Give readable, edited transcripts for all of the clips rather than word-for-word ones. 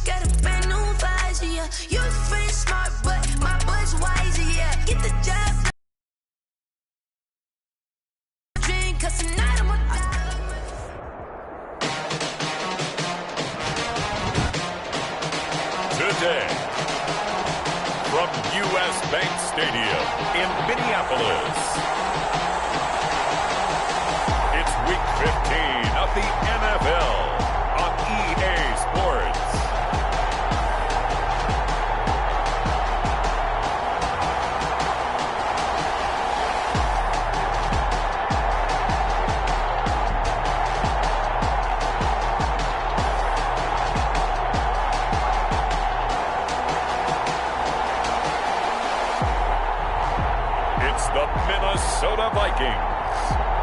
got a brand new visor, yeah. Your friend smart, but my boy's wiser, yeah. Get the job done. Drink, 'cause tonight I'm a Today, from U.S. Bank Stadium in Minneapolis, it's Week 15 of the NFL on EA Sports. It's the Minnesota Vikings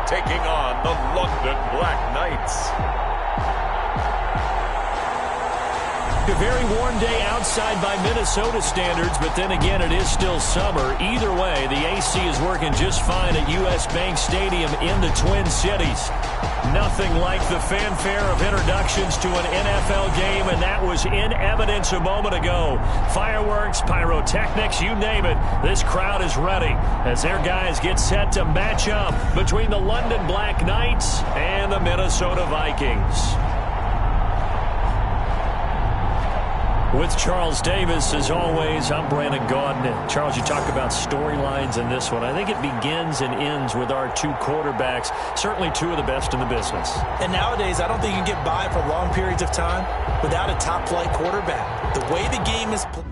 taking on the London Black Knights. A very warm day outside by Minnesota standards, but then again, it is still summer. Either way, the AC is working just fine at U.S. Bank Stadium in the Twin Cities. Nothing like the fanfare of introductions to an NFL game, and that was in evidence a moment ago. Fireworks, pyrotechnics, you name it. This crowd is ready as their guys get set to match up between the London Black Knights and the Minnesota Vikings. With Charles Davis, as always, I'm Brandon Gaudin. Charles, you talk about storylines in this one. I think it begins and ends with our two quarterbacks, certainly two of the best in the business. And nowadays, I don't think you can get by for long periods of time without a top-flight quarterback. The way the game is played.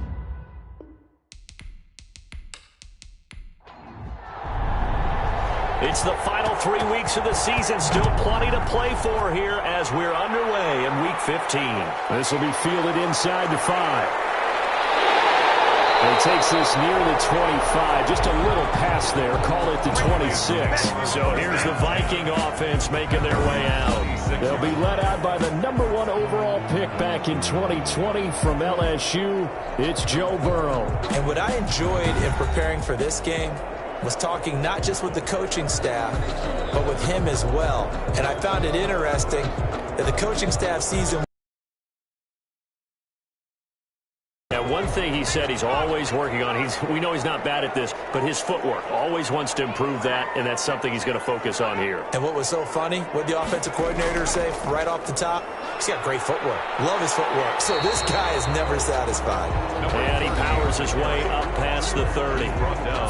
It's the final 3 weeks of the season. Still plenty to play for here as we're underway in Week 15. This will be fielded inside the 5. And he takes this near the 25. Just a little pass there. Call it the 26. So here's the Viking offense making their way out. They'll be led out by the number 1 overall pick back in 2020 from LSU. It's Joe Burrow. And what I enjoyed in preparing for this game was talking not just with the coaching staff, but with him as well. And I found it interesting that the coaching staff sees him. One thing he said he's always working on, we know he's not bad at this, but his footwork, always wants to improve that, and that's something he's going to focus on here. And what was so funny, what the offensive coordinator say right off the top, he's got great footwork. Love his footwork. So this guy is never satisfied. And he powers his way up past the 30.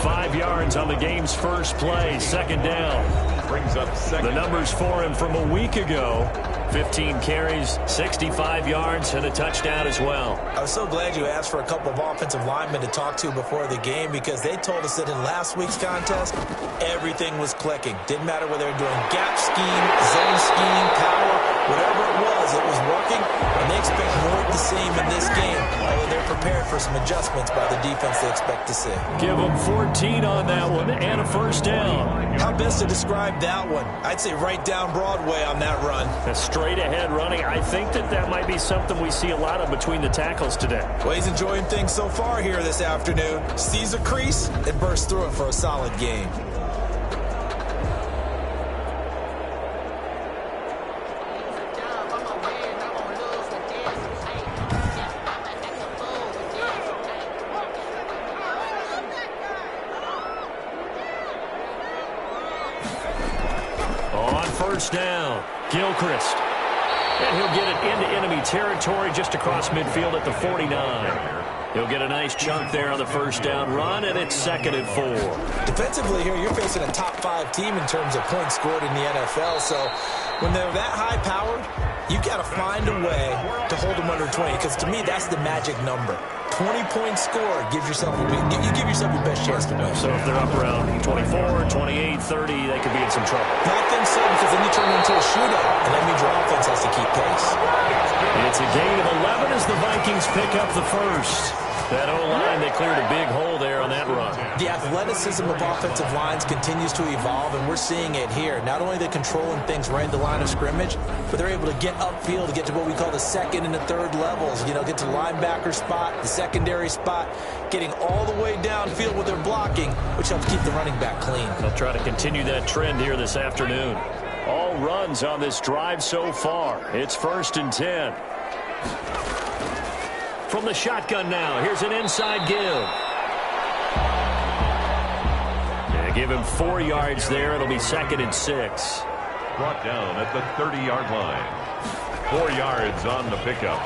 5 yards on the game's first play, second down. Brings up second. The numbers for him from a week ago. 15 carries, 65 yards, and a touchdown as well. I was so glad you asked for a couple of offensive linemen to talk to before the game because they told us that in last week's contest, everything was clicking. Didn't matter whether they were doing gap scheme, zone scheme, power, whatever it was working, and they expect more of the same in this game, although they're prepared for some adjustments by the defense they expect to see. Give them 14 on that one and a first down. How best to describe that one? I'd say right down Broadway on that run. A straight ahead running. I think that might be something we see a lot of between the tackles today. Well, he's enjoying things so far here this afternoon. Sees a crease and bursts through it for a solid game. First down, Gilchrist. And he'll get it into enemy territory just across midfield at the 49. He'll get a nice chunk there on the first down run, and it's 2nd and 4. Defensively here, you're facing a top 5 team in terms of points scored in the NFL. So when they're that high-powered, you've got to find a way to hold them under 20, because to me, that's the magic number. 20-point score gives yourself you give yourself your best chance to win. So if they're up around 24, 28, 30, they could be in some trouble. I think so, because then you turn into a shootout, and that means your offense has to keep pace. It's a gain of 11 as the Vikings pick up the first. That O-line, they cleared a big hole there on that run. The athleticism of offensive lines continues to evolve, and we're seeing it here. Not only are they controlling things right at the line of scrimmage, but they're able to get upfield to get to what we call the second and the third levels. You know, get to linebacker spot, the secondary spot, getting all the way downfield with their blocking, which helps keep the running back clean. They'll try to continue that trend here this afternoon. All runs on this drive so far. It's 1st and 10. From the shotgun now, here's an inside give. Yeah, give him 4 yards there. It'll be 2nd and 6. Brought down at the 30-yard line. 4 yards on the pickup.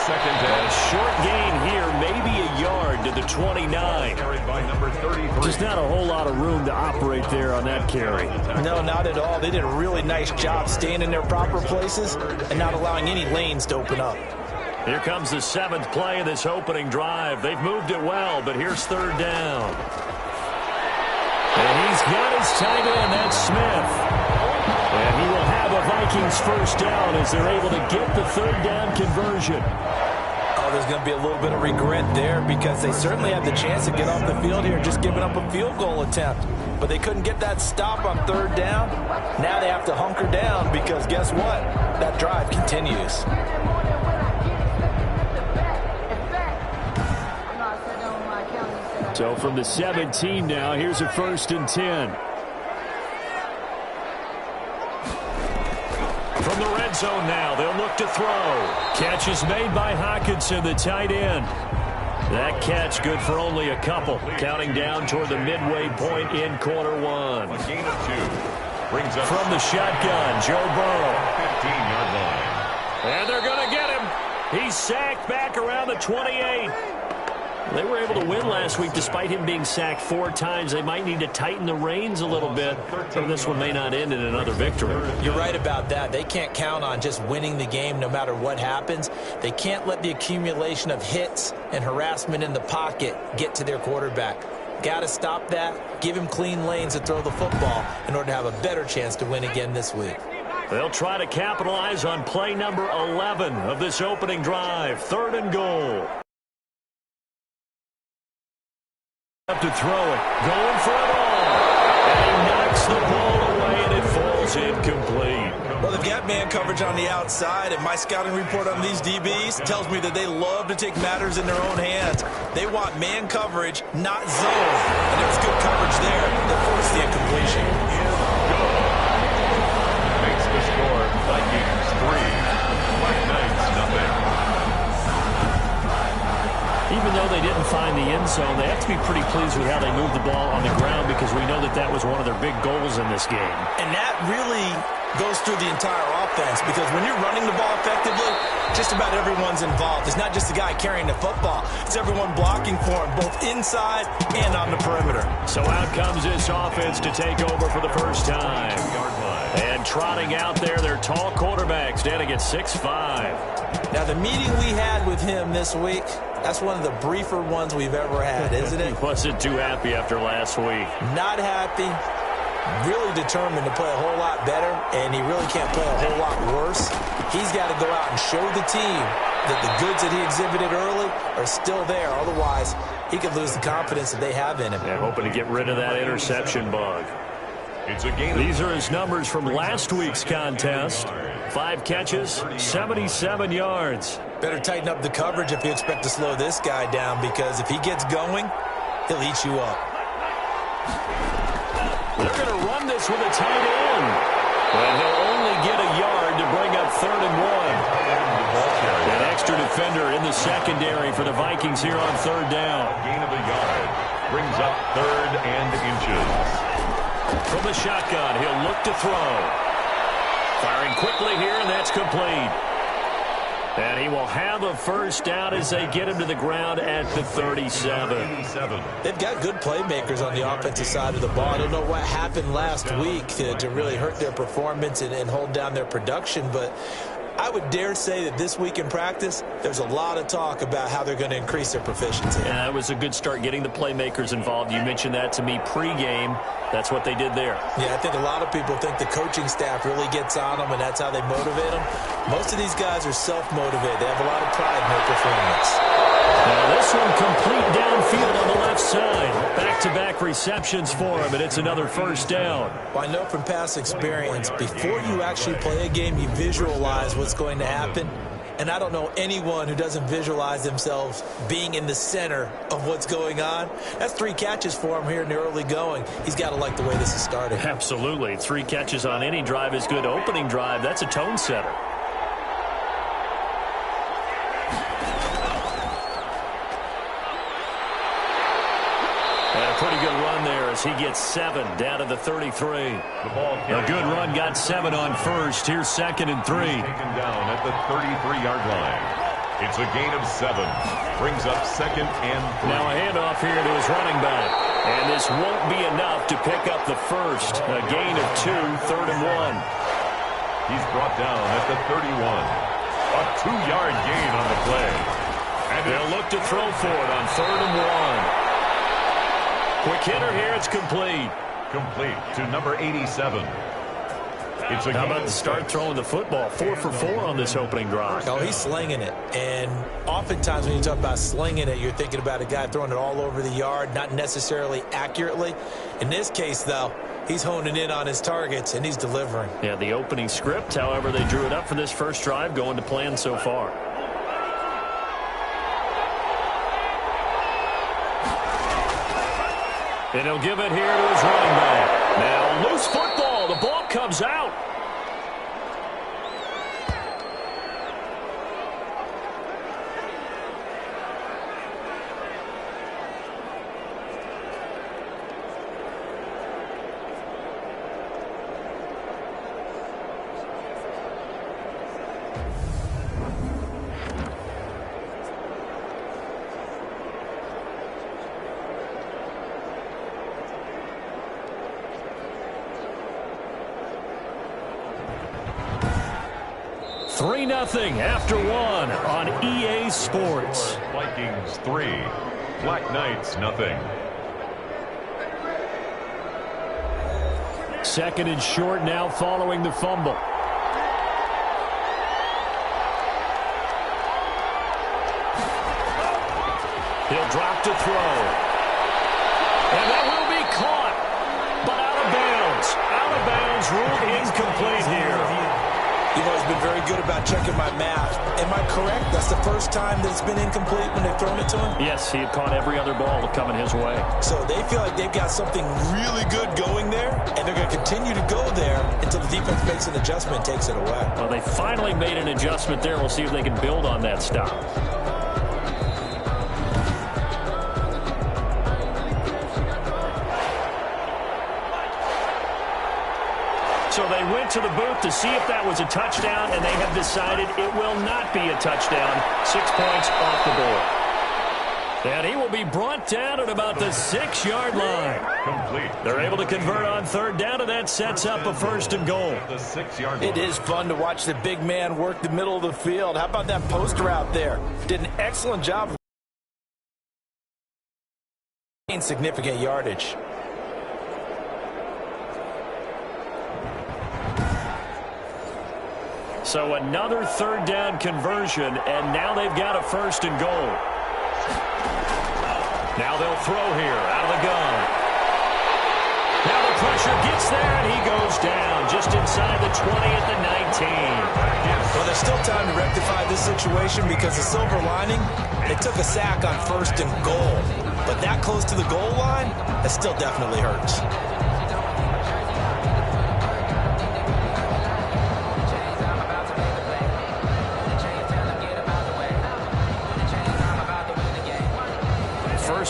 2nd and short gain here, maybe a yard to the 29. Carried by number 33. Just not a whole lot of room to operate there on that carry. No, not at all. They did a really nice job staying in their proper places and not allowing any lanes to open up. Here comes the 7th play of this opening drive. They've moved it well, but here's 3rd down. And he's got his tight end, that's Smith. And he will have a Vikings first down as they're able to get the 3rd down conversion. Oh, there's going to be a little bit of regret there because they certainly had the chance to get off the field here, just giving up a field goal attempt. But they couldn't get that stop on 3rd down. Now they have to hunker down because guess what? That drive continues. So from the 17 now, here's a 1st and 10. From the red zone now, they'll look to throw. Catch is made by Hockenson, the tight end. That catch good for only a couple. Counting down toward the midway point in quarter 1. A gain of 2. Brings up from the shotgun, Joe Burrow. 15-yard line. And they're going to get him. He's sacked back around the 28. They were able to win last week despite him being sacked 4 times. They might need to tighten the reins a little bit, so this one may not end in another victory. You're right about that. They can't count on just winning the game no matter what happens. They can't let the accumulation of hits and harassment in the pocket get to their quarterback. Got to stop that, give him clean lanes to throw the football in order to have a better chance to win again this week. They'll try to capitalize on play number 11 of this opening drive. 3rd and goal. Up to throw it, going for it all, and he knocks the ball away, and it falls incomplete. Well, they've got man coverage on the outside, and my scouting report on these DBs tells me that they love to take matters in their own hands. They want man coverage, not zone, and there was good coverage there that forced the incompletion. Makes the score Vikings 3, Black Knights nothing. Even though they didn't find the end zone, they have to be pretty pleased with how they moved the ball on the ground because we know that that was one of their big goals in this game. And that really goes through the entire offense because when you're running the ball effectively, just about everyone's involved. It's not just the guy carrying the football. It's everyone blocking for him, both inside and on the perimeter. So out comes this offense to take over for the first time. And trotting out there, their tall quarterback standing at 6'5". Now, the meeting we had with him this week, that's one of the briefer ones we've ever had, isn't it? He wasn't too happy after last week. Not happy. Really determined to play a whole lot better, and he really can't play a whole lot worse. He's got to go out and show the team that the goods that he exhibited early are still there. Otherwise, he could lose the confidence that they have in him. They're hoping to get rid of that interception bug. It's a game. These are his numbers from last week's contest. 5 catches, 77 yards. Better tighten up the coverage if you expect to slow this guy down, because if he gets going, he'll eat you up. They're going to run this with a tight end. And he'll only get a yard to bring up 3rd and 1. An extra defender in the secondary for the Vikings here on 3rd down. Gain of a yard. Brings up 3rd and inches. From the shotgun, he'll look to throw. Firing quickly here, and that's complete. And he will have a first down as they get him to the ground at the 37. They've got good playmakers on the offensive side of the ball. I don't know what happened last week to really hurt their performance and hold down their production, but I would dare say that this week in practice, there's a lot of talk about how they're going to increase their proficiency. Yeah, that was a good start getting the playmakers involved. You mentioned that to me pregame. That's what they did there. Yeah, I think a lot of people think the coaching staff really gets on them, and that's how they motivate them. Most of these guys are self-motivated. They have a lot of pride in their performance. Now this one complete downfield on the left side. Back-to-back receptions for him, and it's another first down. Well, I know from past experience, before you actually play a game, you visualize what's going to happen. And I don't know anyone who doesn't visualize themselves being in the center of what's going on. That's 3 catches for him here in the early going. He's got to like the way this is starting. Absolutely. 3 catches on any drive is good. Opening drive, that's a tone setter. And a pretty good run there as he gets 7 down to the 33. The ball A good run, got 7 on first. Here's 2nd and 3. Taken down at the 33-yard line. It's a gain of 7. Brings up 2nd and 3. Now a handoff here to his running back. And this won't be enough to pick up the first. A gain of 2, 3rd and 1. He's brought down at the 31. A 2-yard gain on the play. And they'll look to throw for it on 3rd and 1. Quick hitter here, it's complete. Complete to number 87. It's a How about to start throwing the football? 4 for 4 on this opening drive. Oh, he's slinging it. And oftentimes when you talk about slinging it, you're thinking about a guy throwing it all over the yard, not necessarily accurately. In this case, though, he's honing in on his targets, and he's delivering. Yeah, the opening script, however, they drew it up for this first drive, going to plan so far. And he'll give it here to his running back. Now, loose football. The ball comes out. Nothing after 1 on EA Sports. Vikings 3, Black Knights nothing. 2nd and short now following the fumble. He'll drop to throw. And that will be caught, but out of bounds. Out of bounds, ruled incomplete here. You've always been very good about checking my math. Am I correct? That's the first time that it's been incomplete when they've thrown it to him? Yes, he had caught every other ball coming his way. So they feel like they've got something really good going there, and they're going to continue to go there until the defense makes an adjustment and takes it away. Well, they finally made an adjustment there. We'll see if they can build on that stop. So they went to the booth to see if that was a touchdown, and they have decided it will not be a touchdown. 6 points off the board. And he will be brought down at about the 6-yard line. Complete. They're able to convert on 3rd down, and that sets up a 1st and goal. The 6-yard line. It is fun to watch the big man work the middle of the field. How about that poster out there? Did an excellent job of significant yardage. So another 3rd down conversion, and now they've got a 1st and goal. Now they'll throw here out of the gun. Now the pressure gets there, and he goes down just inside the 20 at the 19. Well, there's still time to rectify this situation because the silver lining, they took a sack on 1st and goal. But that close to the goal line, that still definitely hurts.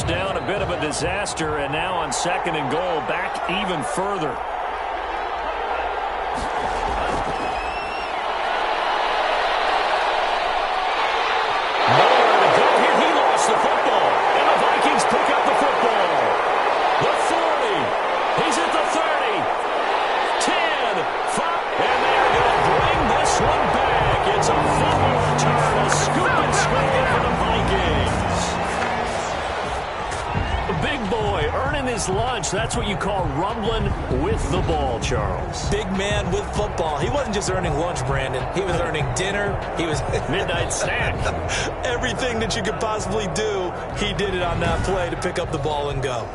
Down, a bit of a disaster, and now on 2nd and goal, back even further. Nowhere to go here. He lost the football, and the Vikings pick up the football. The 40. He's at the 30. 10. 5. And they're going to bring this one back. It's a fumble return, a scoop and scramble for the Vikings. Big boy earning his lunch. That's what you call rumbling with the ball, Charles. Big man with football. He wasn't just earning lunch, Brandon. He was earning dinner. He was midnight snack. Everything that you could possibly do, he did it on that play to pick up the ball and go.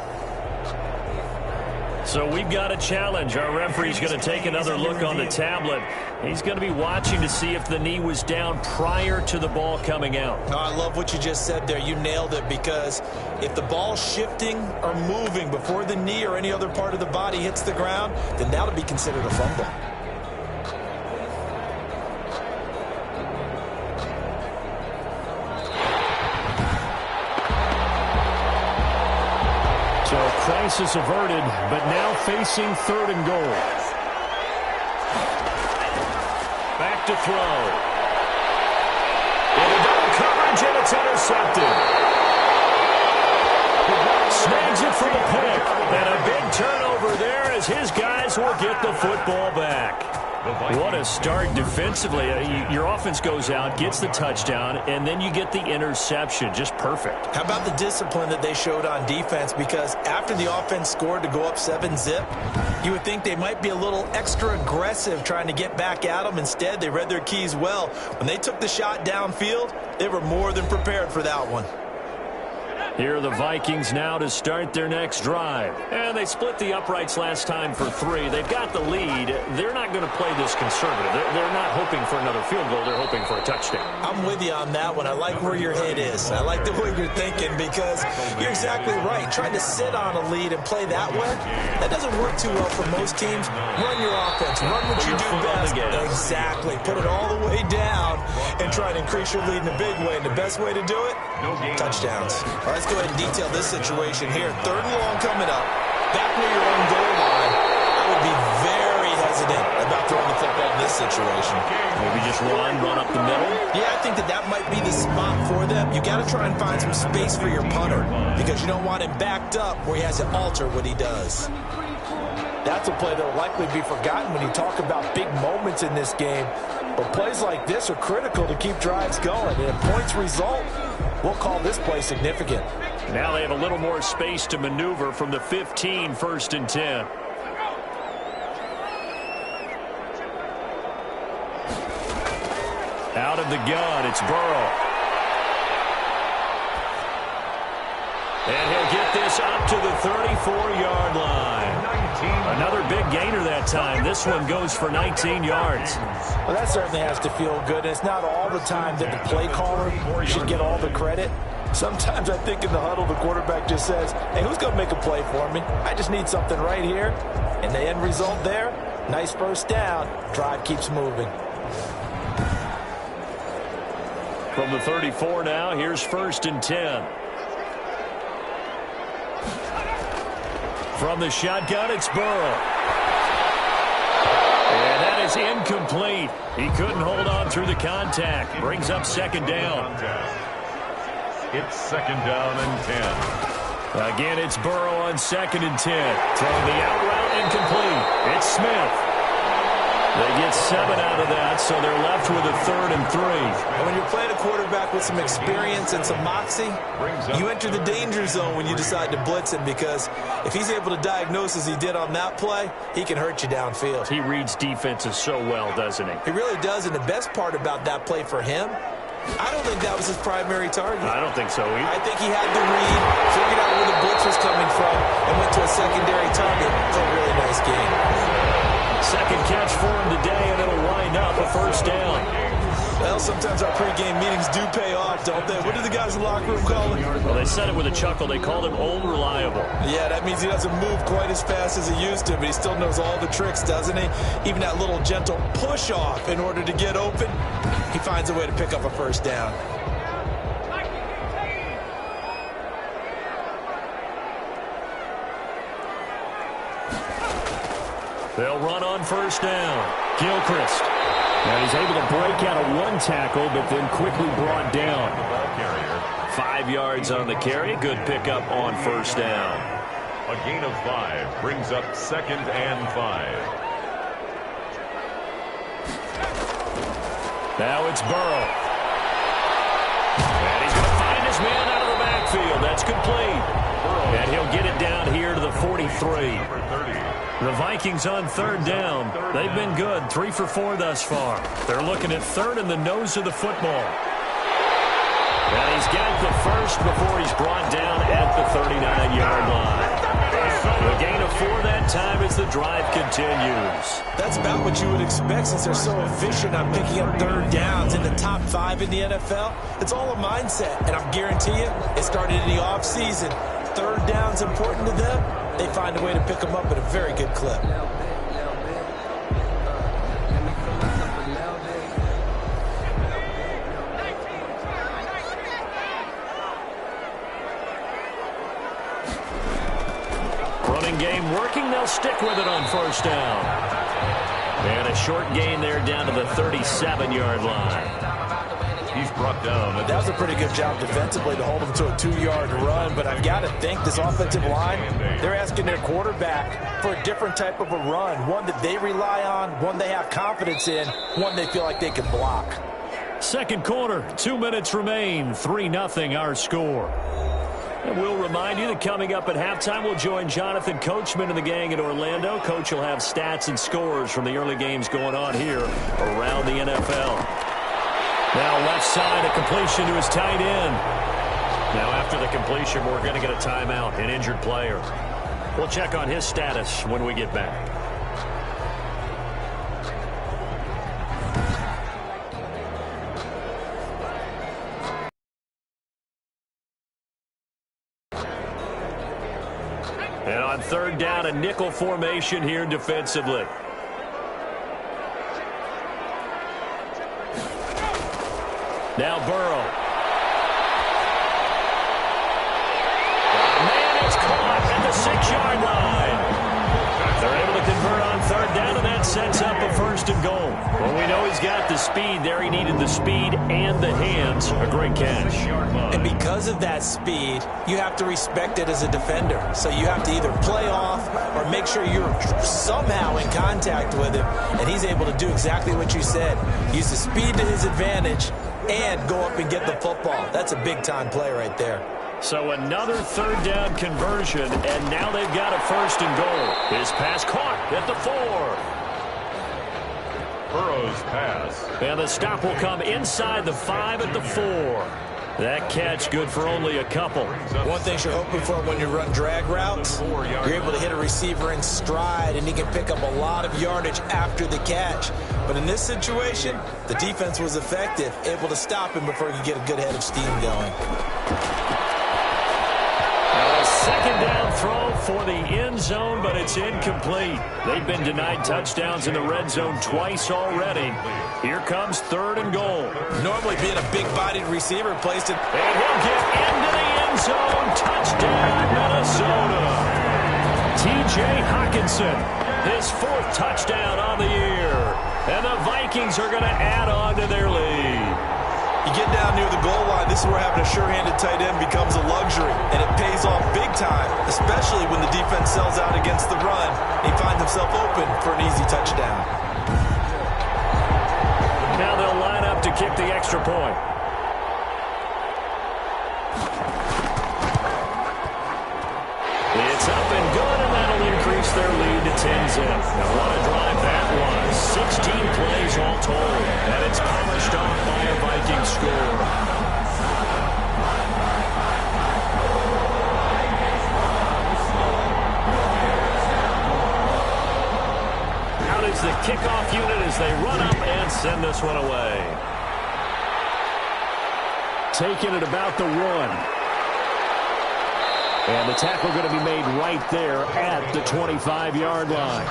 So we've got a challenge. Our referee's going to take another look on the tablet. He's going to be watching to see if the knee was down prior to the ball coming out. Oh, I love what you just said there. You nailed it, because if the ball's shifting or moving before the knee or any other part of the body hits the ground, then that'll be considered a fumble. crisis averted, but now facing 3rd and goal. Back to throw. Into double coverage, and it's intercepted. Snags it for the pick. And a big turnover there as his guys will get the football back. What a start defensively. Your offense goes out, gets the touchdown, and then you get the interception. Just perfect. How about the discipline that they showed on defense? Because after the offense scored to go up 7-zip, you would think they might be a little extra aggressive trying to get back at them. Instead, they read their keys well. When they took the shot downfield, they were more than prepared for that one. Here are the Vikings now to start their next drive. And they split the uprights last time for 3. They've got the lead. They're not going to play this conservative. They're not hoping for another field goal. They're hoping for a touchdown. I'm with you on that one. I like where your head is. I like the way you're thinking because you're exactly right. Trying to sit on a lead and play that way, that doesn't work too well for most teams. Run your offense. Run what you do best. Exactly. Put it all the way down and try to increase your lead in a big way. And the best way to do it, touchdowns. All right, let's go ahead and detail this situation here. 3rd and long coming up. Back near your own goal line. I would be very hesitant about throwing the football in this situation. Maybe just run up the middle. Yeah, I think that might be the spot for them. You got to try and find some space for your punter because you don't want him backed up where he has to alter what he does. That's a play that will likely be forgotten when you talk about big moments in this game. But plays like this are critical to keep drives going. And if points result, we'll call this play significant. Now they have a little more space to maneuver from the 15, 1st and 10. Out of the gun, it's Burrow. And he'll get this up to the 34-yard line. Another big gainer that time. This one goes for 19 yards. Well, that certainly has to feel good. It's not all the time that the play caller should get all the credit. Sometimes I think in the huddle, the quarterback just says, hey, who's going to make a play for me? I just need something right here. And the end result there, nice first down. Drive keeps moving. From the 34 now, here's 1st and 10. From the shotgun, it's Burrow. And that is incomplete. He couldn't hold on through the contact. Brings up 2nd down. It's 2nd down and 10. Again, it's Burrow on 2nd and 10. Throwing the out route incomplete. It's Smith. They get 7 out of that, so they're left with a 3rd and 3. And when you're playing a quarterback with some experience and some moxie, you enter the danger zone when you decide to blitz him because if he's able to diagnose as he did on that play, he can hurt you downfield. He reads defenses so well, doesn't he? He really does, and the best part about that play for him, I don't think that was his primary target. I don't think so either. I think he had the read, figured out where the blitz was coming from, and went to a secondary target. It's a really nice game. Second catch for him today, and it'll wind up a 1st down. Well, sometimes our pregame meetings do pay off, don't they? What do the guys in the locker room call him? Well, they said it with a chuckle. They called him Old Reliable. Yeah, that means he doesn't move quite as fast as he used to, but he still knows all the tricks, doesn't he? Even that little gentle push-off in order to get open, he finds a way to pick up a 1st down. They'll run on 1st down. Gilchrist. And he's able to break out of 1 tackle, but then quickly brought down. 5 yards on the carry. Good pickup on 1st down. A gain of 5 brings up 2nd and 5. Now it's Burrow. And he's going to find his man out of the backfield. That's complete. And he'll get it down here to the 43. The Vikings on 3rd down. They've been good, 3 for 4 thus far. They're looking at 3rd in the nose of the football. And he's got the first before he's brought down at the 39-yard line. The gain of 4 that time as the drive continues. That's about what you would expect since they're so efficient on picking up 3rd downs in the top 5 in the NFL. It's all a mindset, and I guarantee you it started in the offseason. 3rd down's important to them. They find a way to pick them up at a very good clip. Running game working. They'll stick with it on first down. And a short gain there down to the 37-yard line. He's brought down. That was a pretty good job defensively to hold him to a 2-yard run, but I've got to think this offensive line, they're asking their quarterback for a different type of a run, one that they rely on, one they have confidence in, one they feel like they can block. Second quarter, 2 minutes remain, 3-0 our score. And we'll remind you that coming up at halftime, we'll join Jonathan Coachman and the gang in Orlando. Coach will have stats and scores from the early games going on here around the NFL. Now left side, a completion to his tight end. Now after the completion, we're going to get a timeout, an injured player. We'll check on his status when we get back. And on third down, a nickel formation here defensively. Now Burrow. Man, it's caught at the 6-yard line. They're able to convert on third down, and that sets up a first and goal. Well, we know he's got the speed there. He needed the speed and the hands. A great catch. And because of that speed, you have to respect it as a defender. So you have to either play off or make sure you're somehow in contact with him. And he's able to do exactly what you said. Use the speed to his advantage and go up and get the football. That's a big-time play right there. So another third down conversion, and now they've got a first and goal. His pass caught at the 4. Burrow's pass. And the stop will come inside the 5 at the 4. That catch good for only a couple. One thing you're hoping for when you run drag routes, you're able to hit a receiver in stride, and he can pick up a lot of yardage after the catch. But in this situation, the defense was effective, able to stop him before he could get a good head of steam going. A second down throw for the end zone, but it's incomplete. They've been denied touchdowns in the red zone twice already. Here comes third and goal. Normally being a big-bodied receiver placed it. And he'll get into the end zone. Touchdown, Minnesota. T.J. Hockenson, his 4th touchdown on the year. And the Vikings are going to add on to their lead. You get down near the goal line, this is where having a sure-handed tight end becomes a luxury, and it pays off big time, especially when the defense sells out against the run. He finds himself open for an easy touchdown. Now they'll line up to kick the extra point. It's up and good, and that'll increase their lead to 10-zip. Now what a drive that was. 16 plays all told, and it's polished off by a Viking score. Out is the kickoff unit as they run up and send this one away. Taking it about the 1. And the tackle going to be made right there at the 25-yard line.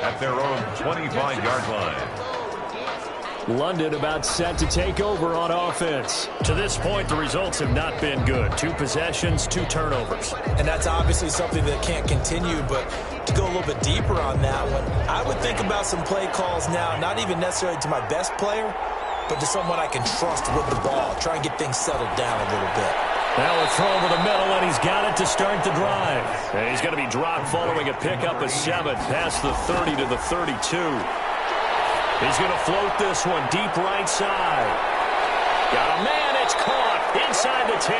At their own 25-yard line. London about set to take over on offense. To this point, the results have not been good. 2 possessions, 2 turnovers. And that's obviously something that can't continue, but to go a little bit deeper on that one, I would think about some play calls now, not even necessarily to my best player, but to someone I can trust with the ball. Try and get things settled down a little bit. Now a throw over the middle, and he's got it to start the drive. And he's going to be dropped following a pickup of 7 past the 30 to the 32. He's going to float this one deep right side. Got a man, it's caught inside the 10.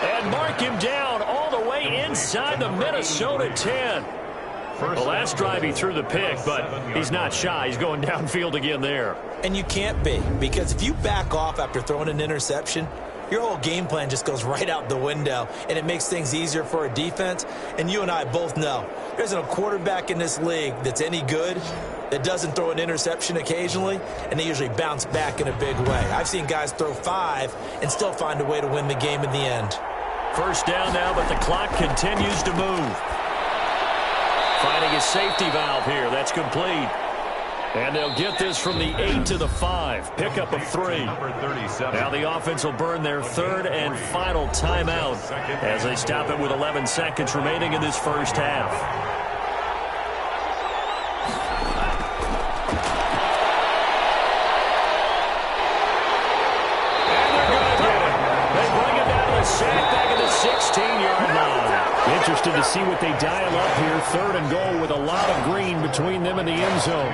And mark him down all the way inside the Minnesota 10. The last drive he threw the pick, but he's not shy. He's going downfield again there. And you can't be, because if you back off after throwing an interception, your whole game plan just goes right out the window, and it makes things easier for a defense. And you and I both know there isn't a quarterback in this league that's any good that doesn't throw an interception occasionally, and they usually bounce back in a big way. I've seen guys throw 5 and still find a way to win the game in the end. First down now, but the clock continues to move. Finding his safety valve here. That's complete. And they'll get this from the 8 to the 5. Pickup of 3. Now the offense will burn their third and final timeout as they stop it with 11 seconds remaining in this first half. And they're going to get it. They bring it down to the sack back at the 16-yard line. Interested to see what they dial up here. Third and goal with a lot of green between them and the end zone.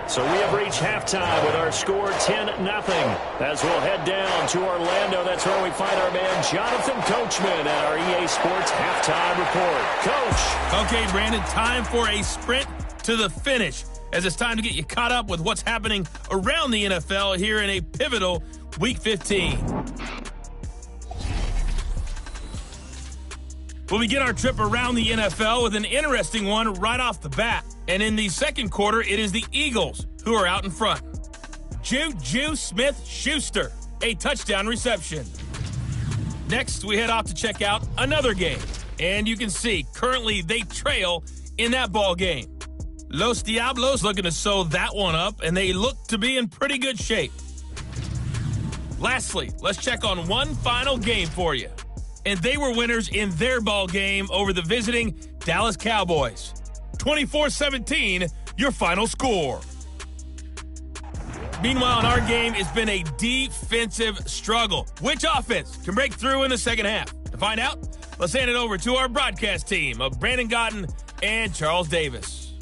So we have reached halftime with our score 10-0. As we'll head down to Orlando, that's where we find our man Jonathan Coachman at our EA Sports Halftime Report. Coach. Okay, Brandon, time for a sprint to the finish, as it's time to get you caught up with what's happening around the NFL here in a pivotal Week 15. We'll begin our trip around the NFL with an interesting one right off the bat. And in the second quarter, it is the Eagles who are out in front. Juju Smith-Schuster, a touchdown reception. Next, we head off to check out another game. And you can see, currently they trail in that ball game. Los Diablos looking to sew that one up, and they look to be in pretty good shape. Lastly, let's check on one final game for you. And they were winners in their ball game over the visiting Dallas Cowboys. 24-17, your final score. Meanwhile, in our game, it's been a defensive struggle. Which offense can break through in the second half? To find out, let's hand it over to our broadcast team of Brandon Gotten and Charles Davis.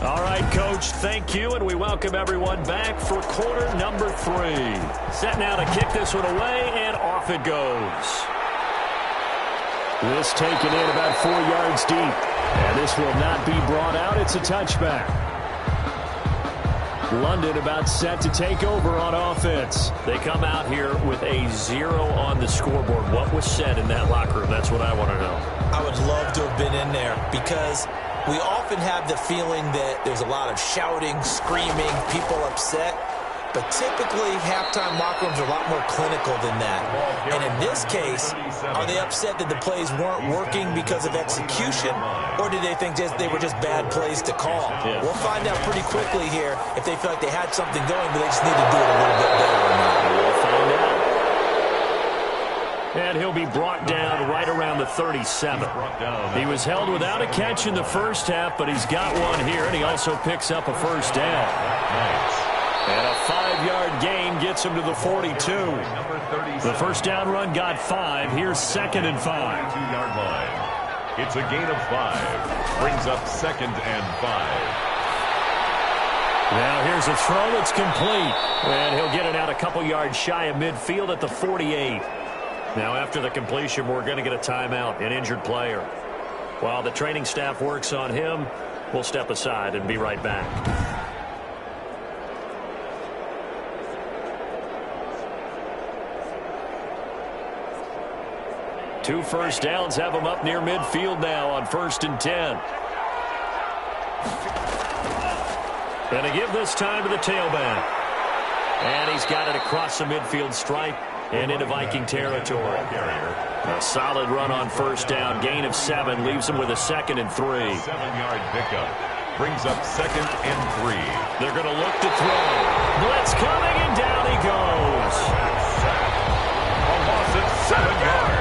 All right, Coach, thank you, and we welcome everyone back for quarter number 3. Set now to kick this one away, and off it goes. This taken in about 4 yards deep, and this will not be brought out. It's a touchback. London about set to take over on offense. They come out here with a 0 on the scoreboard. What was said in that locker room? That's what I want to know. I would love to have been in there because we often have the feeling that there's a lot of shouting, screaming, people upset. But typically, halftime locker rooms are a lot more clinical than that. And in this case, are they upset that the plays weren't working because of execution? Or do they think they were just bad plays to call? Yeah. We'll find out pretty quickly here if they feel like they had something going, but they just need to do it a little bit better or not. We'll find out. And he'll be brought down right around the 37. He was held without a catch in the first half, but he's got one here, and he also picks up a first down. And a 5-yard gain gets him to the 42. The first down run got 5. Here's 2nd and 5. 2-yard line. It's a gain of 5. Brings up 2nd and 5. Now here's a throw that's complete. And he'll get it out a couple yards shy of midfield at the 48. Now after the completion, we're going to get a timeout, an injured player. While the training staff works on him, we'll step aside and be right back. 2 first downs have him up near midfield now on 1st and 10. And to give this time to the tailback. And he's got it across the midfield stripe and into Viking territory. A solid run on 1st down. Gain of 7 leaves him with a 2nd and 3. 7-yard pickup. Brings up 2nd and 3. They're going to look to throw. Blitz coming, and down he goes. A loss of 7 yards.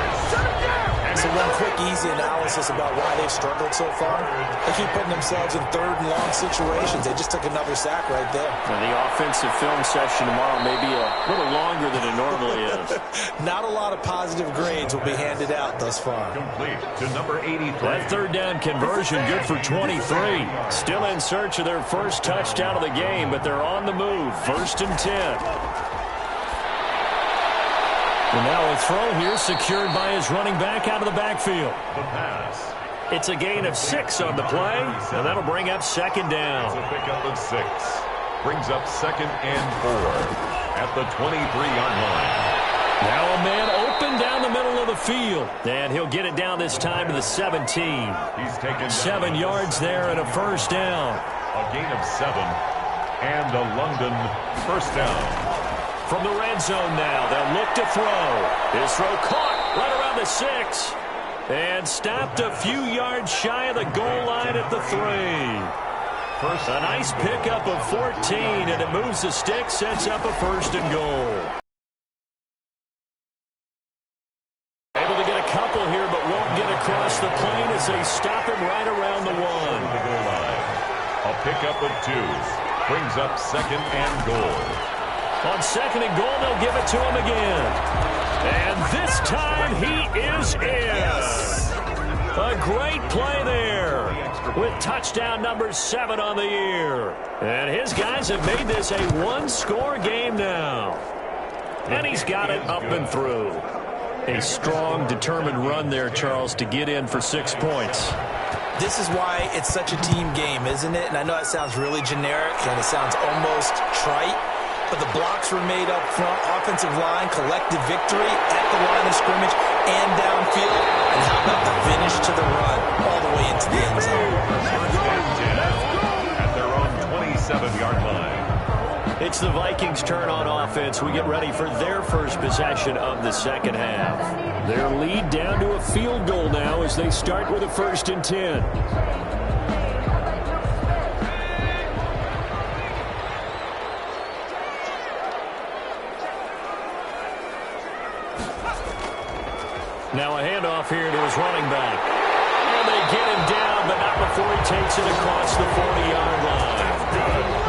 So one quick, easy analysis about why they've struggled so far. They keep putting themselves in 3rd and long situations. They just took another sack right there. And the offensive film session tomorrow may be a little longer than it normally is. Not a lot of positive grades will be handed out thus far. Complete to number 83. That 3rd down conversion good for 23. Still in search of their first touchdown of the game, but they're on the move. 1st and 10. And now a throw here secured by his running back out of the backfield. The pass. It's a gain of 6 on the play, and that'll bring up 2nd down. It's a pickup of 6. Brings up 2nd and 4 at the 23-yard line. Now a man open down the middle of the field. And he'll get it down this time to the 17. He's taken 7 yards there and a first down. A gain of 7 and a London first down. From the red zone now, they'll look to throw. His throw caught right around the 6. And stopped a few yards shy of the goal line at the 3. A nice pickup of 14, and it moves the stick, sets up a 1st and goal. Able to get a couple here, but won't get across the plane as they stop him right around the 1. The goal line. A pickup of 2 brings up 2nd and goal. On 2nd and goal, they'll give it to him again. And this time he is in. A great play there with touchdown number 7 on the year. And his guys have made this a one-score game now. And he's got it up and through. A strong, determined run there, Charles, to get in for 6 points. This is why it's such a team game, isn't it? And I know it sounds really generic and it sounds almost trite, but the blocks were made up front, offensive line, collective victory at the line of scrimmage and downfield. And how about the finish to the run all the way into the end zone? At their own 27-yard line. It's the Vikings' turn on offense. We get ready for their first possession of the second half. Their lead down to a field goal now as they start with a 1st and 10. Now a handoff here to his running back. And they get him down, but not before he takes it across the 40-yard line.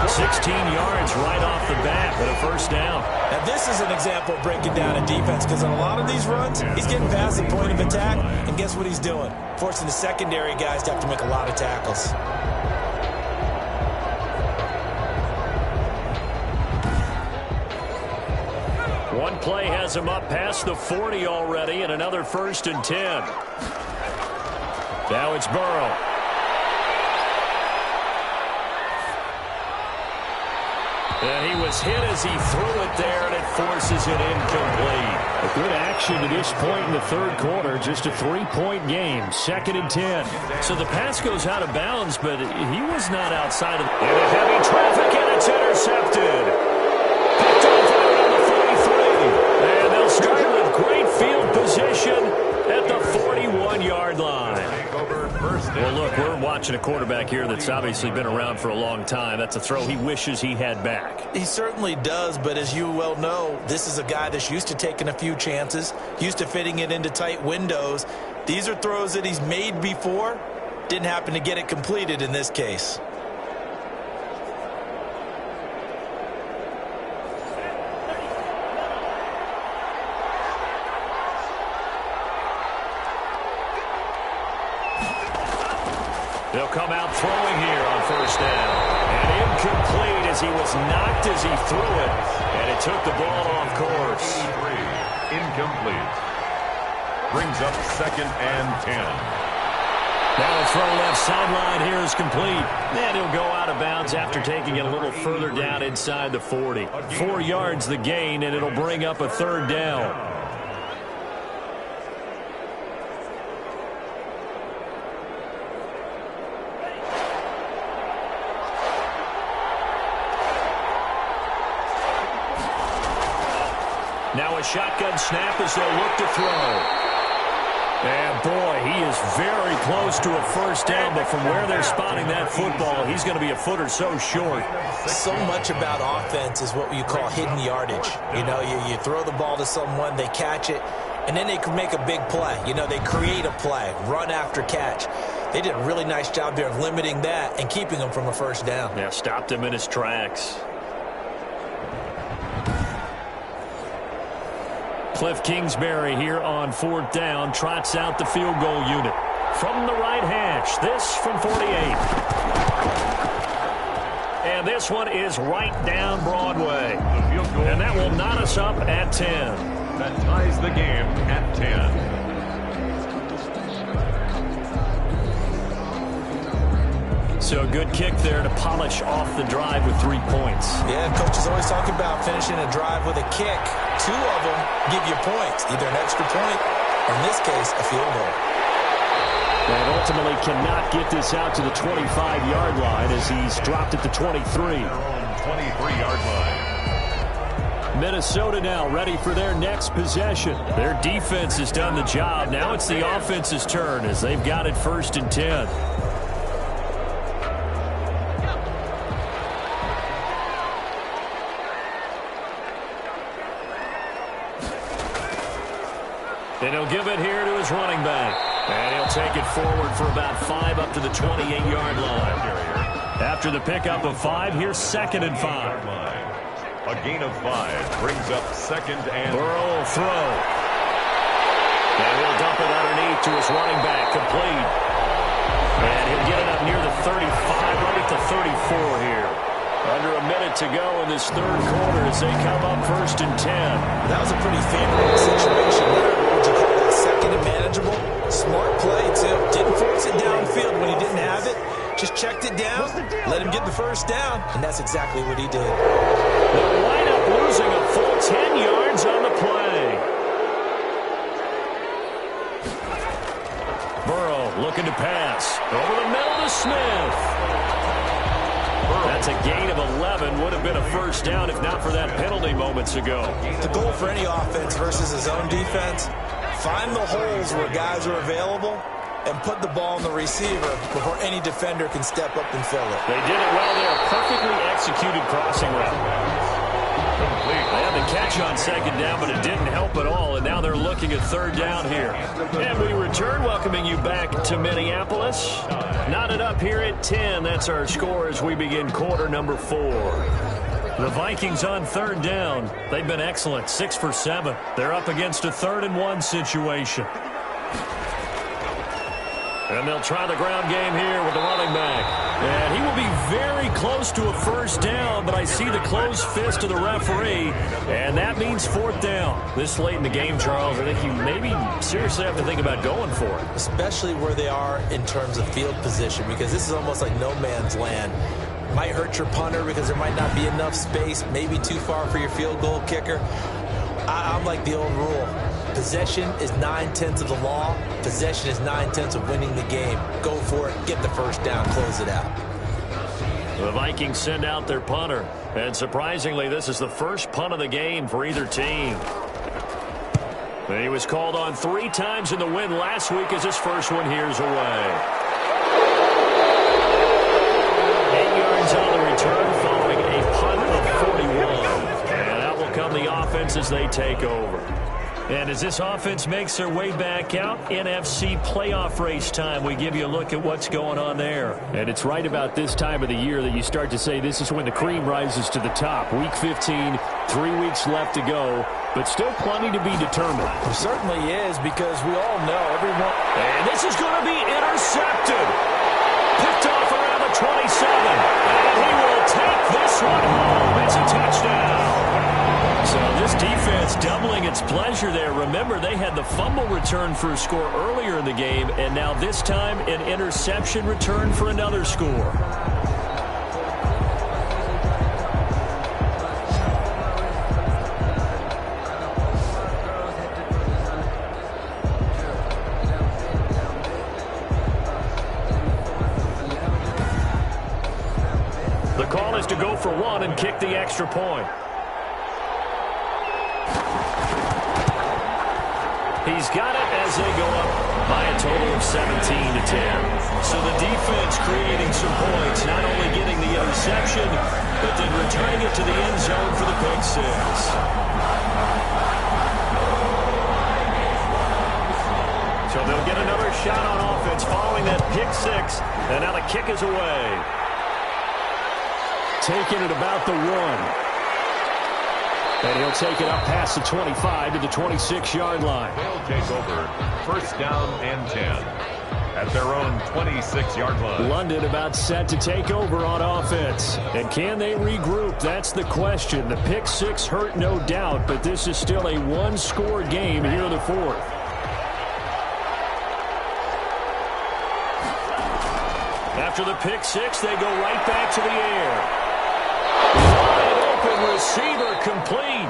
16 yards right off the bat with a 1st down. Now this is an example of breaking down a defense, because in a lot of these runs, he's getting past the point of attack, and guess what he's doing? Forcing the secondary guys to have to make a lot of tackles. One play has him up past the 40 already, and another 1st and 10. Now it's Burrow. And he was hit as he threw it there, and it forces it incomplete. A good action to this point in the 3rd quarter. Just a 3-point game. 2nd and 10. So the pass goes out of bounds, but he was not outside of it. Into heavy traffic, and it's intercepted. Picked off around the 43. And they'll start with great field position at the 41-yard line. Well, look, we're watching a quarterback here that's obviously been around for a long time. That's a throw he wishes he had back. He certainly does, but as you well know, this is a guy that's used to taking a few chances, used to fitting it into tight windows. These are throws that he's made before. Didn't happen to get it completed in this case. They'll come out throwing here on 1st down. And incomplete as he was knocked as he threw it. And it took the ball off course. Incomplete. Brings up 2nd and 10. Now a throw left sideline here is complete. And he'll go out of bounds after taking it a little further down inside the 40. 4 yards the gain, and it'll bring up a 3rd down. Now a shotgun snap as they'll look to throw. And boy, he is very close to a 1st down, but from where they're spotting that football, he's going to be a foot or so short. So much about offense is what you call hidden yardage. You know, you throw the ball to someone, they catch it, and then they can make a big play. You know, they create a play, run after catch. They did a really nice job there of limiting that and keeping him from a 1st down. Yeah, stopped him in his tracks. Cliff Kingsbury here on 4th down, trots out the field goal unit. From the right hash, this from 48. And this one is right down Broadway. And that will knot us up at 10. That ties the game at 10. So a good kick there to polish off the drive with 3 points. Yeah, coach is always talking about finishing a drive with a kick. 2 of them give you points, either an extra point or, in this case, a field goal. And ultimately cannot get this out to the 25-yard line as he's dropped at the 23. 23-yard line. Minnesota now ready for their next possession. Their defense has done the job. Now it's the offense's turn as they've got it 1st and 10. And he'll give it here to his running back. And he'll take it forward for about 5 up to the 28-yard line. After the pickup of 5, here's 2nd and 5. A gain of 5 brings up 2nd and... Burrow will throw. And he'll dump it underneath to his running back, complete. And he'll get it up near the 35, right at the 34 here. Under a minute to go in this 3rd quarter as they come up 1st and 10. That was a pretty favorable situation there. What would you call that? 2nd and manageable? Smart play, too. Didn't force it downfield when he didn't have it. Just checked it down, let him get the 1st down, and that's exactly what he did. They'll wind up losing a full 10 yards on the play. Burrow looking to pass. Over the middle to Smith. That's a gain of 11. Would have been a 1st down if not for that penalty moments ago. The goal for any offense versus his own defense, find the holes where guys are available and put the ball in the receiver before any defender can step up and fill it. They did it well there. Perfectly executed crossing route. They had the catch on 2nd down, but it didn't help at all, and now they're looking at 3rd down here. And we return, welcoming you back to Minneapolis. Knotted up here at 10. That's our score as we begin quarter number 4. The Vikings on 3rd down. They've been excellent, 6 for 7. They're up against a 3rd and 1 situation. And they'll try the ground game here with the running back. And he will be very close to a 1st down, but I see the closed fist of the referee, and that means 4th down. This late in the game, Charles, I think you maybe seriously have to think about going for it. Especially where they are in terms of field position, because this is almost like no man's land. Might hurt your punter because there might not be enough space, maybe too far for your field goal kicker. I'm like the old rule. Possession is 9/10 of the law. Possession is 9/10 of winning the game. Go for it. Get the 1st down. Close it out. The Vikings send out their punter. And surprisingly, this is the first punt of the game for either team. And he was called on 3 times in the win last week as his first one here's away. 8 yards on the return following a punt of 41. And out will come the offense as they take over. And as this offense makes their way back out, NFC playoff race time, we give you a look at what's going on there. And it's right about this time of the year that you start to say this is when the cream rises to the top. Week 15, 3 weeks left to go, but still plenty to be determined. It certainly is, because we all know everyone. And this is going to be intercepted. Picked off around the 27. And he will take this one home. It's a touchdown. So this defense doubling its pleasure there. Remember, they had the fumble return for a score earlier in the game, and now this time an interception return for another score. The call is to go for 1 and kick the extra point. He's got it as they go up by a total of 17-10. So the defense creating some points, not only getting the interception, but then returning it to the end zone for the pick 6. So they'll get another shot on offense following that pick 6, and now the kick is away. Taking it about the 1. And he'll take it up past the 25 to the 26-yard line. They'll take over 1st down and 10 at their own 26-yard line. London about set to take over on offense. And can they regroup? That's the question. The pick 6 hurt, no doubt, but this is still a one-score game here in the 4th. After the pick 6, they go right back to the air. Receiver complete.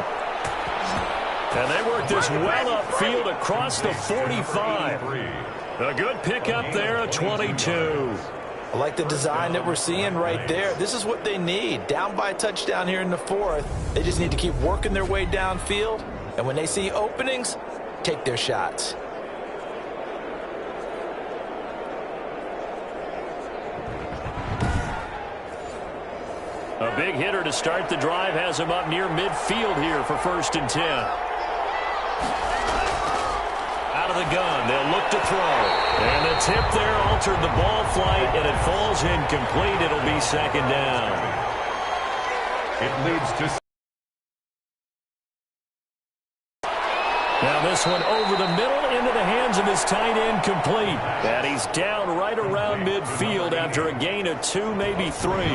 And they work this well upfield across the 45. A good pickup there, a 22. I like the design that we're seeing right there. This is what they need. Down by a touchdown here in the fourth. They just need to keep working their way downfield. And when they see openings, take their shots. A big hitter to start the drive has him up near midfield here for 1st and 10. Out of the gun, they'll look to throw. And the tip there altered the ball flight, and it falls incomplete. It'll be 2nd down. It leads to... Now this one over the middle into the hands of his tight end, complete. And he's down right around midfield after a gain of 2, maybe 3.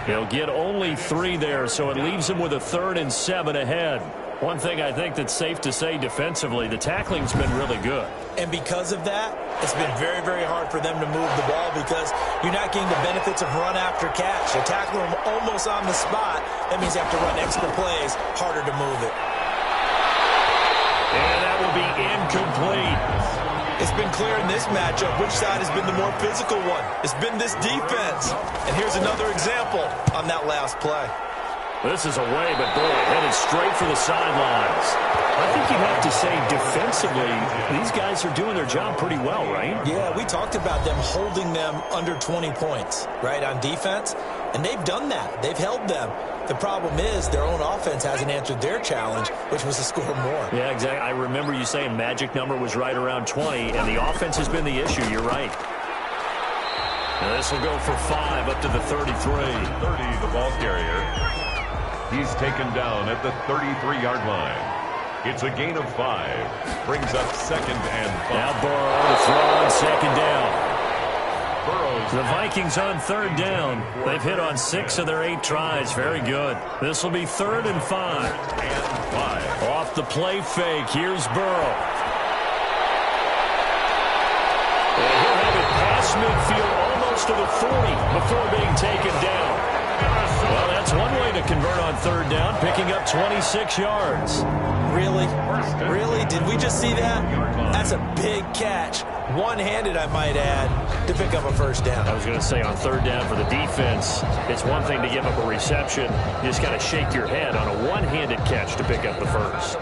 He'll get only 3 there, so it leaves him with a 3rd and 7 ahead. One thing I think that's safe to say defensively, the tackling's been really good. And because of that, it's been very, very hard for them to move the ball because you're not getting the benefits of run after catch. They tackle them almost on the spot. That means they have to run extra plays, harder to move it. And that will be incomplete. It's been clear in this matchup which side has been the more physical one. It's been this defense. And here's another example on that last play. This is away, but boy, headed straight for the sidelines. I think you'd have to say defensively, these guys are doing their job pretty well, right? Yeah, we talked about them holding them under 20 points, right, on defense. And they've done that. They've held them. The problem is their own offense hasn't answered their challenge, which was to score more. Yeah, exactly. I remember you saying magic number was right around 20, and the offense has been the issue. You're right. Now this will go for 5 up to the 33. 30, the ball carrier. He's taken down at the 33-yard line. It's a gain of 5. Brings up 2nd and 5. Now Burrow to throw on 2nd down. Burrows. The Vikings on 3rd down. They've hit on 6 of their 8 tries. Very good. This will be 3rd and 5. And 5. Off the play fake. Here's Burrow. And he'll have it past midfield almost to the 40 before being taken down. Well, that's one way to convert on 3rd down, picking up 26 yards. Really? Really? Did we just see that? That's a big catch. One-handed, I might add, to pick up a 1st down. I was going to say on 3rd down for the defense, it's one thing to give up a reception. You just got to shake your head on a one-handed catch to pick up the 1st.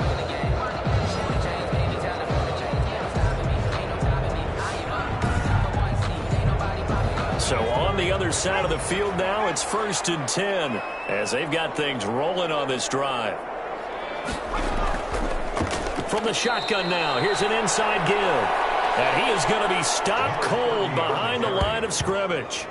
So on the other side of the field now, it's 1st and 10 as they've got things rolling on this drive. From the shotgun now, here's an inside give. And he is going to be stopped cold behind the line of scrimmage.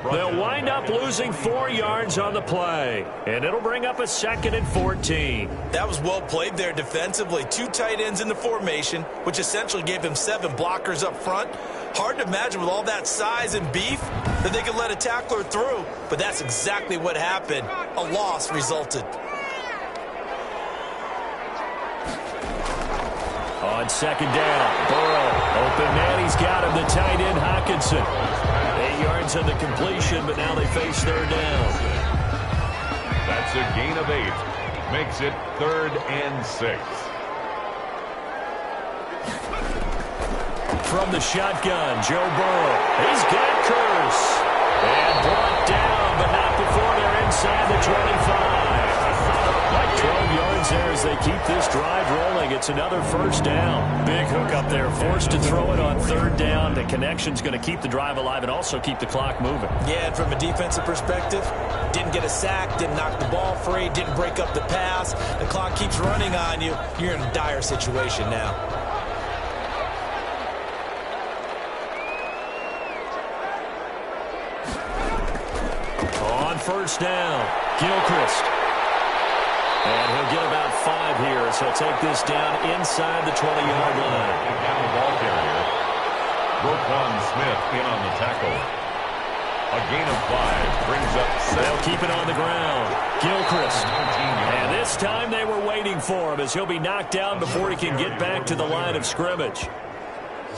They'll wind up losing 4 yards on the play, and it'll bring up a 2nd and 14. That was well played there defensively. 2 tight ends in the formation, which essentially gave him 7 blockers up front. Hard to imagine with all that size and beef that they could let a tackler through, but that's exactly what happened. A loss resulted. On 2nd down, Burrow, open man, he's got him, the tight end, Hockenson. 8 yards on the completion, but now they face 3rd down. That's a gain of 8. Makes it 3rd and 6. From the shotgun, Joe Burrow. He's got Curse. And brought down, but not before they're inside the 25. 12 yards there as they keep this drive rolling. It's another 1st down. Big hook up there, forced to throw it on 3rd down. The connection's going to keep the drive alive and also keep the clock moving. Yeah, and from a defensive perspective, didn't get a sack, didn't knock the ball free, didn't break up the pass. The clock keeps running on you. You're in a dire situation now. On 1st down, Gilchrist. And he'll get about 5 here, so he'll take this down inside the 20-yard line. Down the ball carrier. Roquan Smith in on the tackle. A gain of 5 brings up 7. They'll keep it on the ground. Gilchrist. And this time they were waiting for him as he'll be knocked down before he can get back to the line of scrimmage.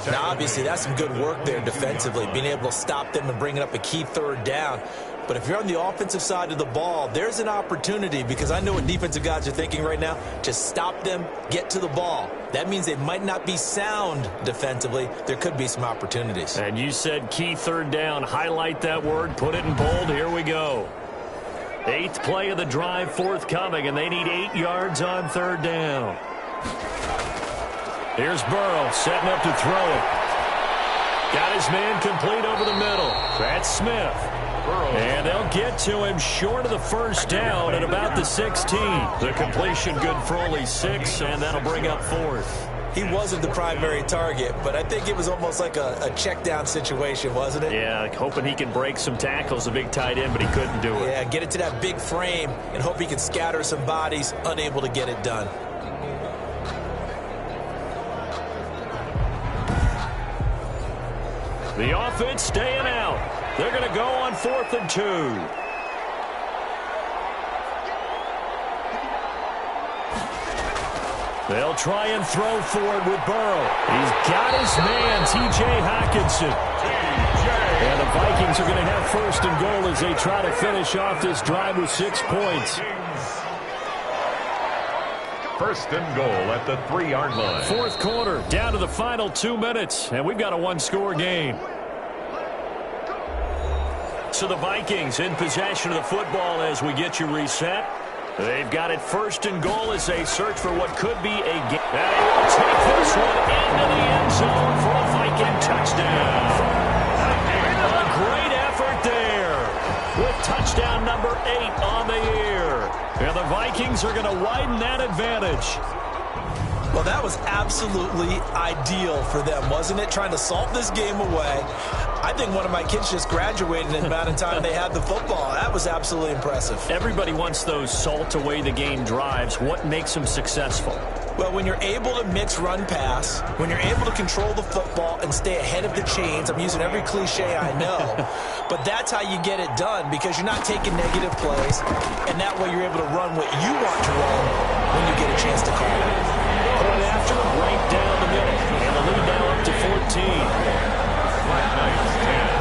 Now, obviously, that's some good work there defensively, being able to stop them and bringing up a key 3rd down. But if you're on the offensive side of the ball, there's an opportunity, because I know what defensive guys are thinking right now, to stop them, get to the ball. That means they might not be sound defensively. There could be some opportunities. And you said key third down. Highlight that word. Put it in bold. Here we go. 8th play of the drive forthcoming, and they need 8 yards on third down. Here's Burrow setting up to throw it. Got his man complete over the middle. That's Smith. And they'll get to him short of the first down at about the 16. The completion good for only 6, and that'll bring up 4th. He wasn't the primary target, but I think it was almost like a check down situation, wasn't it? Yeah, hoping he can break some tackles, a big tight end, but he couldn't do it. Yeah, get it to that big frame and hope he can scatter some bodies, unable to get it done. The offense staying out. They're going to go on 4th and 2. They'll try and throw for it with Burrow. He's got his man, T.J. Hockenson. And the Vikings are going to have 1st and goal as they try to finish off this drive with 6 points. 1st and goal at the 3-yard line. 4th quarter, down to the final 2 minutes, and we've got a 1-score game. So the Vikings in possession of the football as we get you reset. They've got it 1st and goal as they search for what could be a game. And he will take this one into the end zone for a Viking touchdown. A great effort there with touchdown number 8 on the year. And the Vikings are going to widen that advantage. Well, that was absolutely ideal for them, wasn't it? Trying to salt this game away. I think one of my kids just graduated in the amount of time they had the football. That was absolutely impressive. Everybody wants those salt away the game drives. What makes them successful? Well, when you're able to mix run-pass, when you're able to control the football and stay ahead of the chains, I'm using every cliche I know, but that's how you get it done, because you're not taking negative plays, and that way you're able to run what you want to run when you get a chance to call it. Going after him right down the middle, and the lead now up to 14. Nice 10.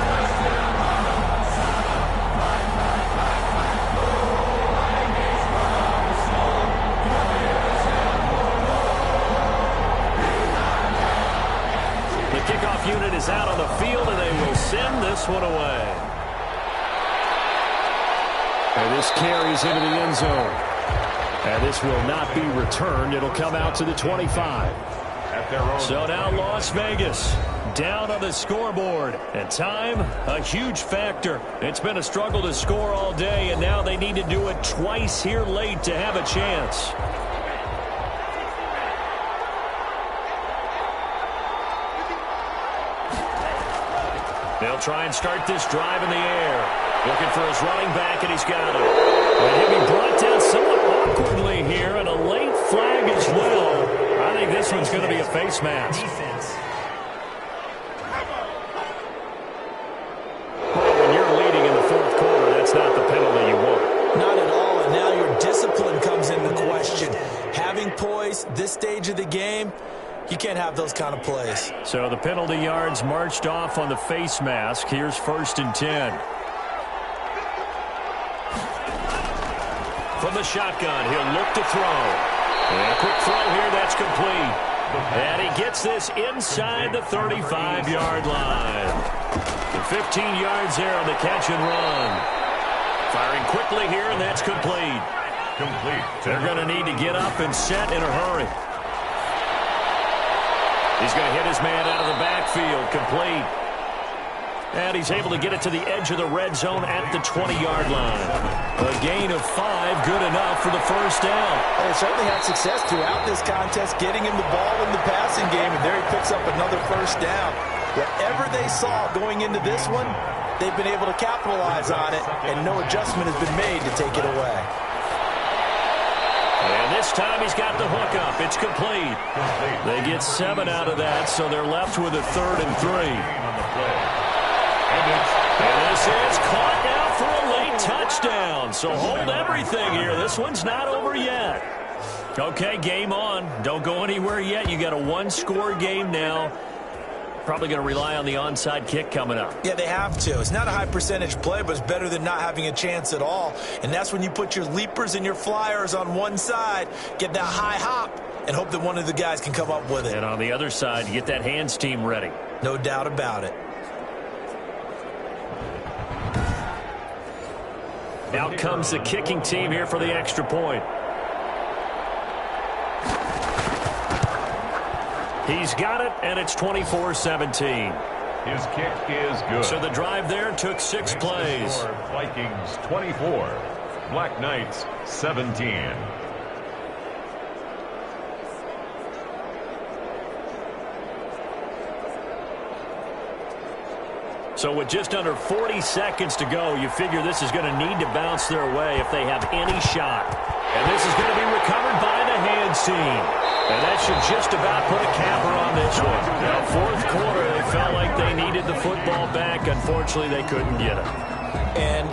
Kickoff unit is out on the field, and they will send this one away. And this carries into the end zone. And this will not be returned. It'll come out to the 25. So now Las Vegas down on the scoreboard. And time, a huge factor. It's been a struggle to score all day, and now they need to do it twice here late to have a chance. They'll try and start this drive in the air. Looking for his running back, and he's got it. And he'll be brought down somewhat awkwardly here, and a late flag as well. I think this one's going to be a face mask. Well, when you're leading in the 4th quarter, that's not the penalty you want. Not at all, and now your discipline comes into question. Having poise this stage of the game, you can't have those kind of plays. So the penalty yards marched off on the face mask. Here's 1st and 10. From the shotgun, he'll look to throw. And a quick throw here, that's complete. And he gets this inside the 35-yard line. And 15 yards there on the catch and run. Firing quickly here, and that's complete. They're going to need to get up and set in a hurry. He's going to hit his man out of the backfield, complete. And he's able to get it to the edge of the red zone at the 20-yard line. A gain of 5, good enough for the first down. They certainly had success throughout this contest, getting him the ball in the passing game, and there he picks up another first down. Whatever they saw going into this one, they've been able to capitalize on it, and no adjustment has been made to take it away. And this time he's got the hook up. It's complete. They get 7 out of that, so they're left with a 3rd and 3. And this is caught now for a late touchdown. So hold everything here. This one's not over yet. Okay, game on. Don't go anywhere yet. You got a 1-score game now. Probably going to rely on the onside kick coming up. Yeah, they have to. It's not a high percentage play, but it's better than not having a chance at all. And that's when you put your leapers and your flyers on one side, get that high hop, and hope that one of the guys can come up with it. And on the other side, get that hands team ready. No doubt about it. Out comes the kicking team here for the extra point. He's got it, and it's 24-17. His kick is good. So the drive there took 6 plays. Vikings 24, Black Knights 17. So with just under 40 seconds to go, you figure this is going to need to bounce their way if they have any shot. And this is going to be recovered by the hands team. And that should just about put a capper on this one. Now, fourth quarter, they felt like they needed the football back. Unfortunately, they couldn't get it. And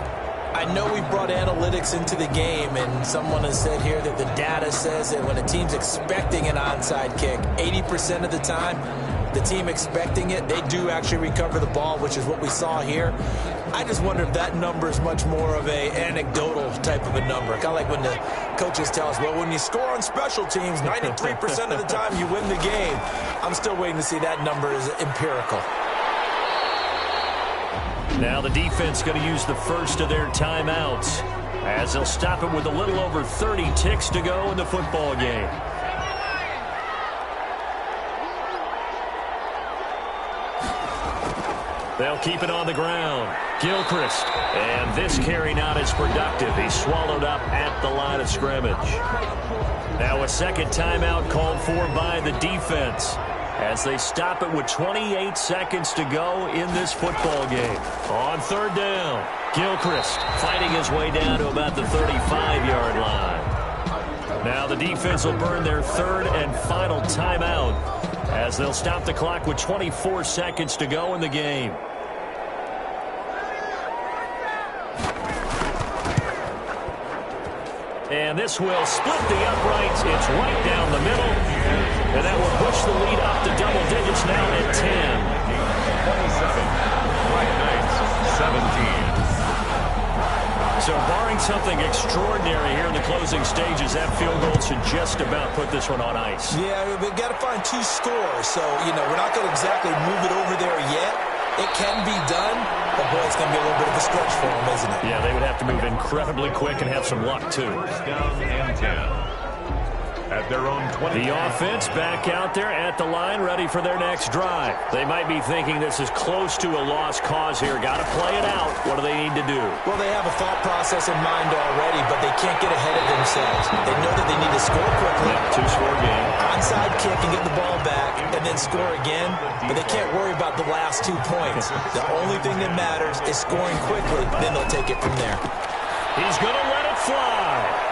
I know we've brought analytics into the game, and someone has said here that the data says that when a team's expecting an onside kick, 80% of the time, the team expecting it, they do actually recover the ball, which is what we saw here. I just wonder if that number is much more of a anecdotal type of a number. Kind of like when the coaches tell us, well, when you score on special teams, 93% of the time you win the game. I'm still waiting to see that number is empirical. Now the defense going to use the first of their timeouts as they'll stop it with a little over 30 ticks to go in the football game. They'll keep it on the ground. Gilchrist. And this carry not as productive. He's swallowed up at the line of scrimmage. Now a second timeout called for by the defense as they stop it with 28 seconds to go in this football game. On third down, Gilchrist fighting his way down to about the 35-yard line. Now the defense will burn their third and final timeout as they'll stop the clock with 24 seconds to go in the game. And this will split the uprights. It's right down the middle. And that will push the lead up to double digits now at 10. 27, Black Knights 17. So barring something extraordinary here in the closing stages, that field goal should just about put this one on ice. Yeah, we've got to find 2 scores. So, we're not going to exactly move it over there yet. It can be done, but boy, it's going to be a little bit of a stretch for them, isn't it? Yeah, they would have to move incredibly quick and have some luck, too. First down and 10. At their own 20. The offense back out there at the line, ready for their next drive. They might be thinking this is close to a lost cause here. Got to play it out. What do they need to do? Well, they have a thought process in mind already, but they can't get ahead of themselves. They know that they need to score quickly. Yeah, 2-score game. Onside kick and get the ball back, and then score again. But they can't worry about the last 2 points. The only thing that matters is scoring quickly. Then they'll take it from there. He's going to let it fly.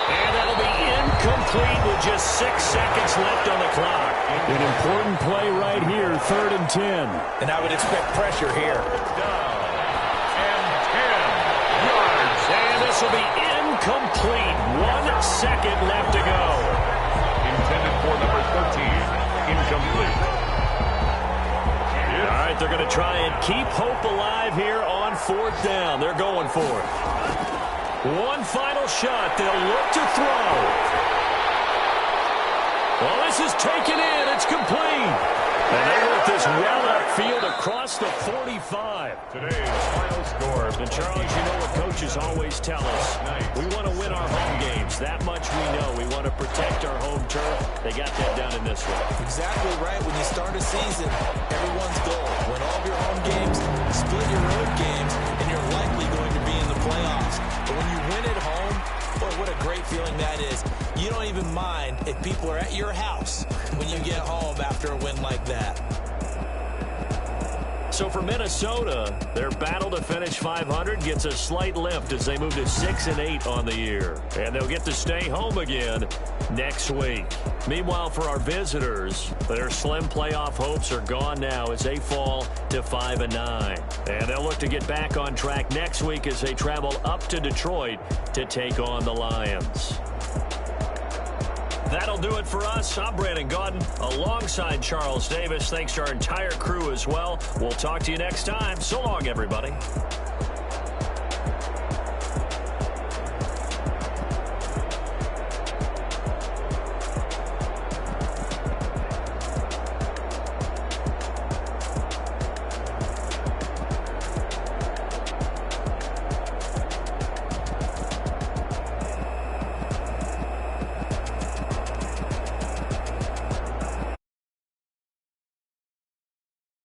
And that'll be incomplete with just 6 seconds left on the clock. An important play right here, 3rd and 10. And I would expect pressure here. And 10 yards. And this will be incomplete. 1 second left to go. Intended for number 13. Incomplete. All right, they're going to try and keep hope alive here on 4th down. They're going for it. One final shot. They'll look to throw. Well, this is taken in. It's complete. And they work this well upfield across the 45. Today's final score. And Charles, you know what coaches always tell us. We want to win our home games. That much we know. We want to protect our home turf. They got that done in this one. Exactly right. When you start a season, everyone's goal. Win all of your home games, split your road games, and you're likely going to be in the playoffs. But when you win at home, boy, what a great feeling that is. You don't even mind if people are at your house when you get home after a win like that. So for Minnesota, their battle to finish 500 gets a slight lift as they move to 6-8 on the year. And they'll get to stay home again next week. Meanwhile, for our visitors, their slim playoff hopes are gone now as they fall to 5-9. And they'll look to get back on track next week as they travel up to Detroit to take on the Lions. That'll do it for us. I'm Brandon Gaudin alongside Charles Davis. Thanks to our entire crew as well. We'll talk to you next time. So long, everybody.